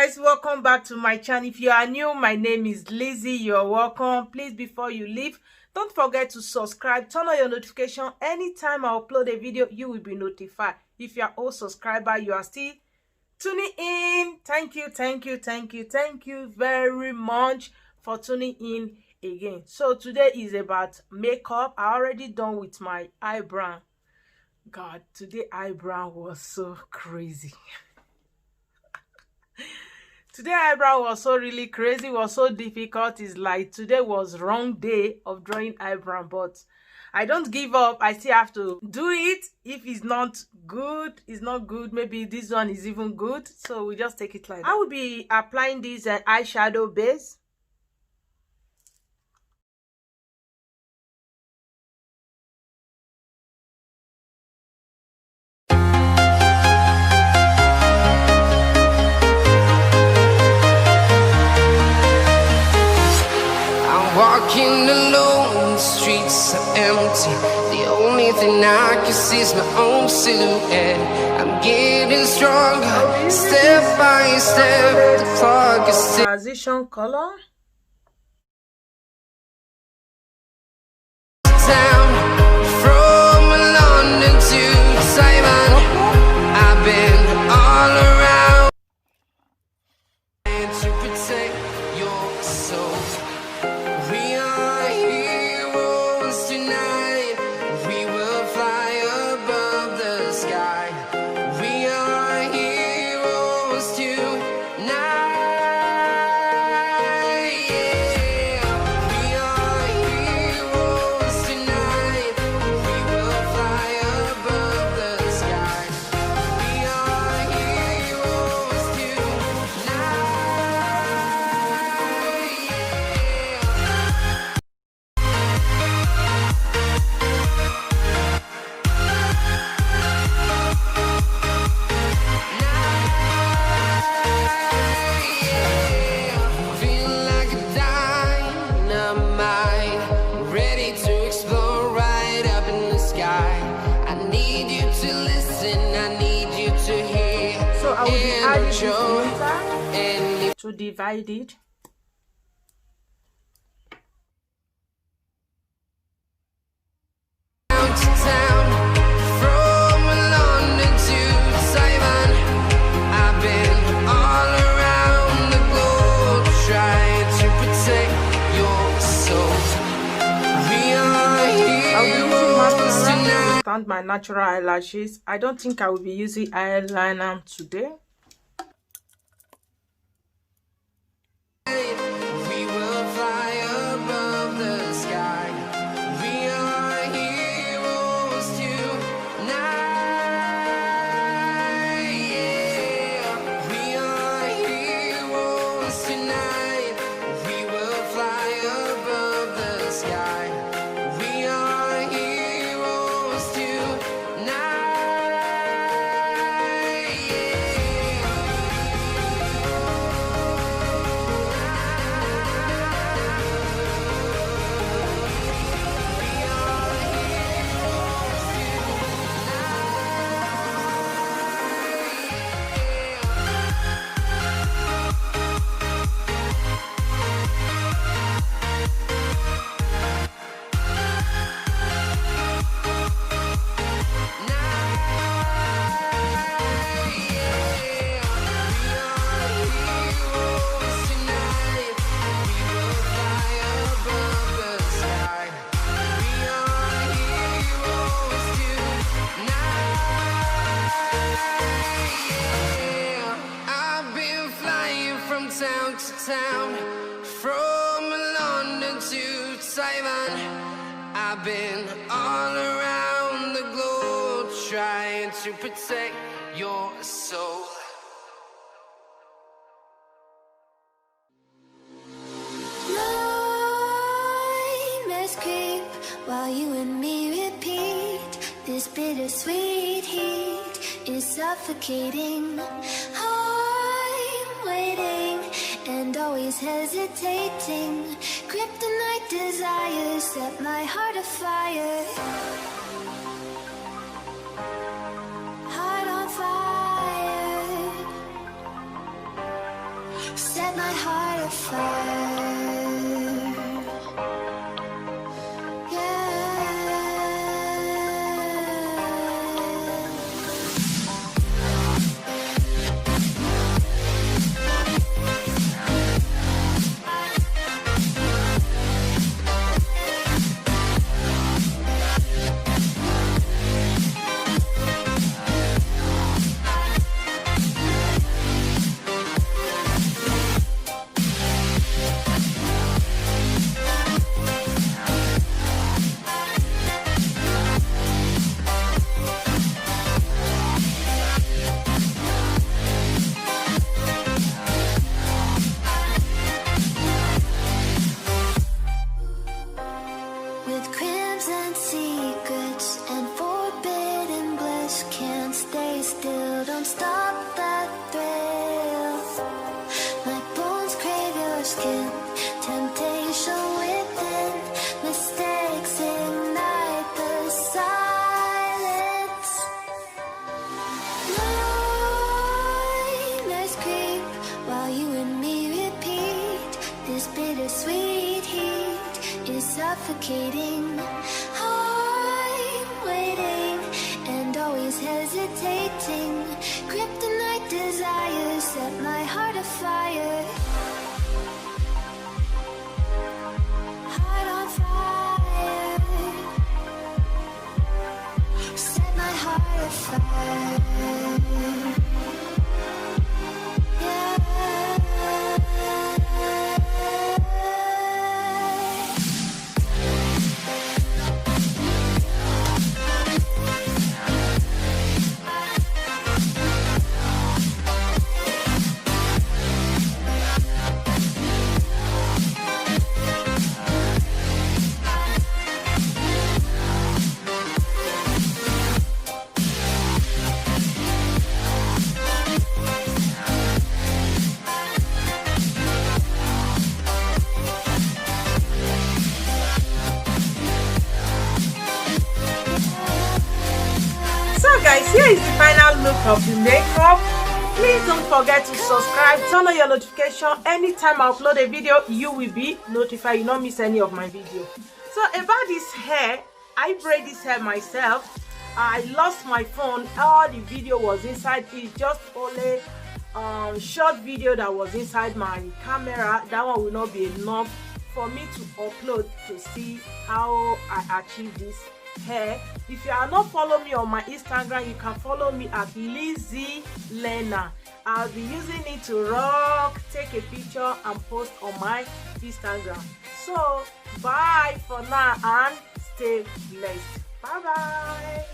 guys, welcome back to my channel. If you are new, my name is Lizzy. You're welcome. Please, before you leave, don't forget to subscribe, turn on your notification. Anytime I upload a video, you will be notified. If you are old subscriber, you are still tuning in. Thank you very much for tuning in again. So today is about makeup. I already done with my eyebrow. God, today eyebrow was so crazy. Today eyebrow was so really crazy, was so difficult. It's like today was wrong day of drawing eyebrow, but I don't give up. I still have to do it. If it's not good, it's not good. Maybe this one is even good, so we just take it like that. I will be applying this eyeshadow base. Walking alone, the streets are empty. The only thing I can see is my own silhouette. I'm getting stronger, step by step. The clock is transition color. Town from London to Taiwan. I've been all around to protect your soul. We are heroes tonight. We will fly above the sky. We are heroes tonight. Yeah. We are heroes tonight. We will fly above the sky. We are heroes tonight. Feel like a dynamite, ready to explode right up in the sky. I need you to listen, I need you to hear. So I will be adding this And later to divide it. down to town, from London to Taiwan. I've been all around the globe trying to protect your soul. We are I'll be using heroes mascara tonight. to stand my natural eyelashes. I don't think I will be using eyeliner today. We will fly above the sky. We are heroes tonight. Yeah. We are heroes tonight. We will fly above the sky. We are heroes tonight. Town to town, from London to Taiwan. I've been all around the globe trying to protect your soul. Nightmares creep while you and me repeat. This bittersweet heat is suffocating. I'm waiting and always hesitating. Kryptonite desires set my heart afire. Heart on fire. of fire. With crimson secrets and forbidden bliss, can't stay still, don't stop that thrill. My bones crave your skin, temptation within, mistakes ignite the silence. Nightmares creep while you and me repeat, this bittersweet heat is suffocating. I'm waiting and always hesitating. Kryptonite desires set my heart afire. Heart on fire. Set my heart afire. Guys, here is the final look of the makeup. Please don't forget to subscribe, turn on your notification. Anytime I upload a video, you will be notified, you don't miss any of my video. So about this hair, I braid this hair myself. I lost my phone, all the video was inside. It's just only short video that was inside my camera. That one will not be enough for me to upload to see how I achieve this hair. If you are not following me on my Instagram, you can follow me at Lizzylehner. I'll be using it to rock, take a picture and post on my Instagram. So bye for now and stay blessed. Bye bye.